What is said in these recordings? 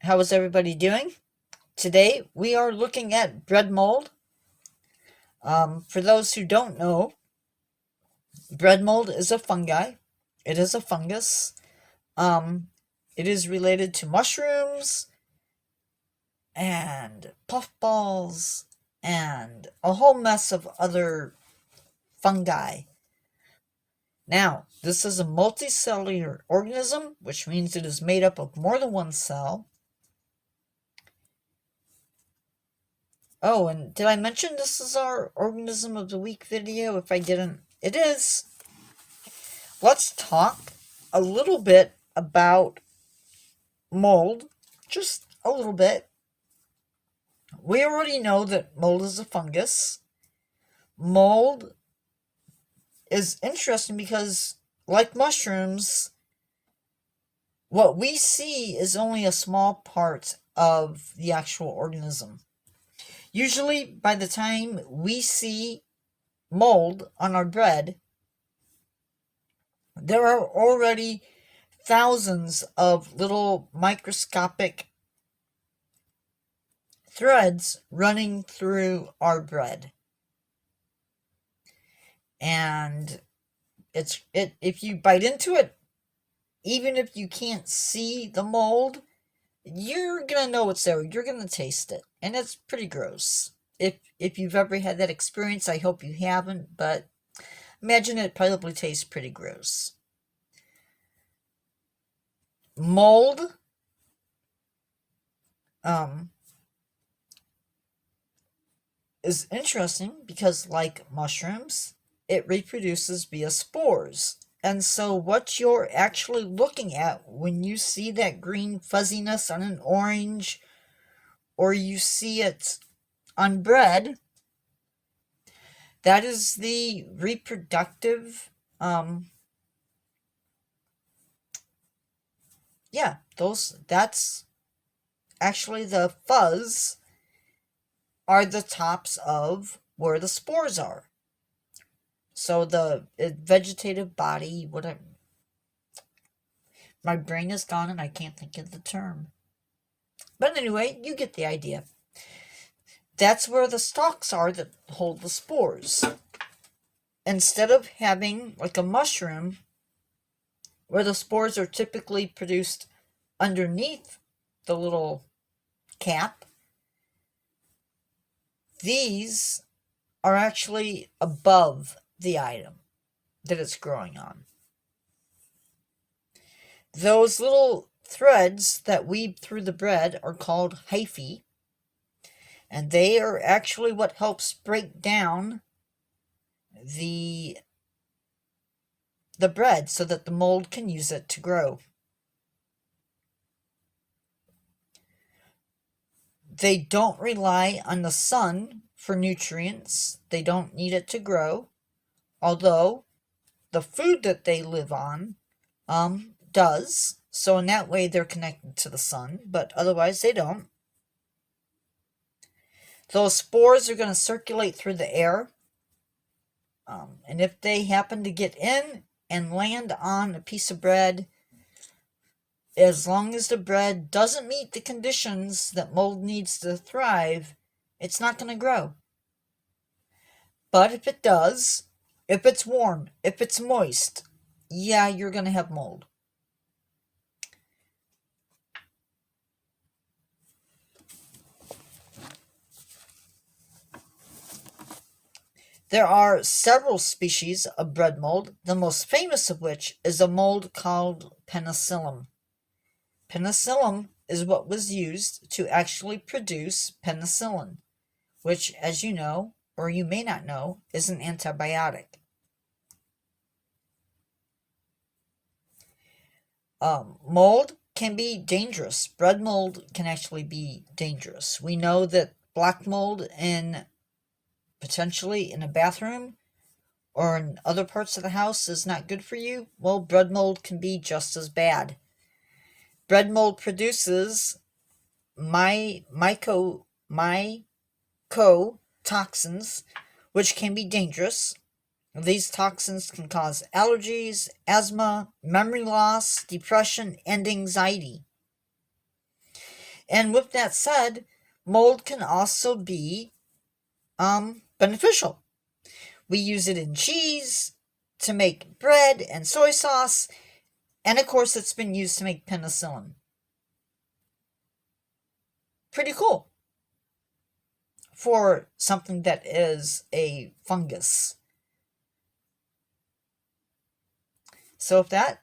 How is everybody doing? Today we are looking at bread mold. For those who don't know, bread mold is a fungi. It is a fungus. Um, it is related to mushrooms and puffballs and a whole mess of other fungi. Now, this is a multicellular organism, which means it is made up of more than one cell. Oh, and did I mention this is our Organism of the Week video? If I didn't, it is. Let's talk a little bit about mold. Just a little bit. We already know that mold is a fungus. Mold is interesting because, like mushrooms, what we see is only a small part of the actual organism. Usually, by the time we see mold on our bread, there are already thousands of little microscopic threads running through our bread. And if you bite into it, even if you can't see the mold, you're gonna know it's there. You're gonna taste it, and it's pretty gross. If you've ever had that experience, I hope you haven't, but imagine it probably tastes pretty gross. Mold is interesting because, like mushrooms, it reproduces via spores. And so, what you're actually looking at when you see that green fuzziness on an orange, or you see it on bread, that is the reproductive, that's actually the fuzz are the tops of where the spores are. So the vegetative body, whatever. My brain is gone and I can't think of the term. But anyway, you get the idea. That's where the stalks are that hold the spores. Instead of having, like a mushroom, where the spores are typically produced underneath the little cap, these are actually above the item that it's growing on. Those little threads that weave through the bread are called hyphae, and they are actually what helps break down the bread so that the mold can use it to grow. They don't rely on the sun for nutrients. They don't need it to grow, although the food that they live on does. So in that way they're connected to the sun, but otherwise they don't. Those spores are going to circulate through the air. And if they happen to get in and land on a piece of bread, as long as the bread doesn't meet the conditions that mold needs to thrive, it's not going to grow. But if it does, if it's warm, if it's moist, yeah, you're going to have mold. There are several species of bread mold, the most famous of which is a mold called penicillium. Penicillium is what was used to actually produce penicillin, which, as you know, or you may not know, is an antibiotic. Mold can be dangerous. Bread mold can actually be dangerous. We know that black mold potentially in a bathroom or in other parts of the house is not good for you. Well, bread mold can be just as bad. Bread mold produces mycotoxins, which can be dangerous. These toxins can cause allergies, asthma, memory loss, depression, and anxiety. And with that said, mold can also be beneficial. We use it in cheese, to make bread and soy sauce, and of course it's been used to make penicillin. Pretty cool for something that is a fungus. So with that,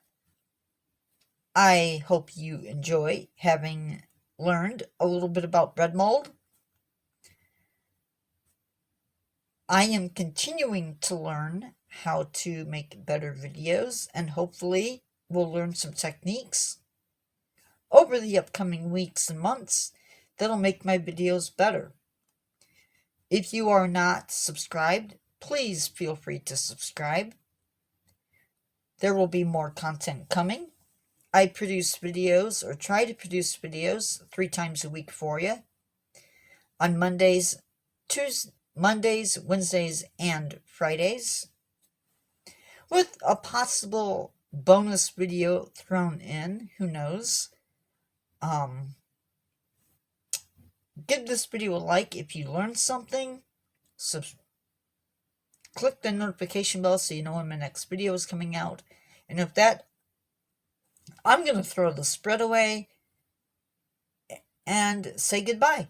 I hope you enjoy having learned a little bit about bread mold. I am continuing to learn how to make better videos, and hopefully we'll learn some techniques over the upcoming weeks and months that'll make my videos better. If you are not subscribed, please feel free to subscribe. There will be more content coming. I produce videos, or try to produce videos, 3 times a week for you. On Mondays, Wednesdays, and Fridays. With a possible bonus video thrown in, who knows. Give this video a like if you learned something. Click the notification bell so you know when my next video is coming out. And with that, I'm going to throw the spread away and say goodbye.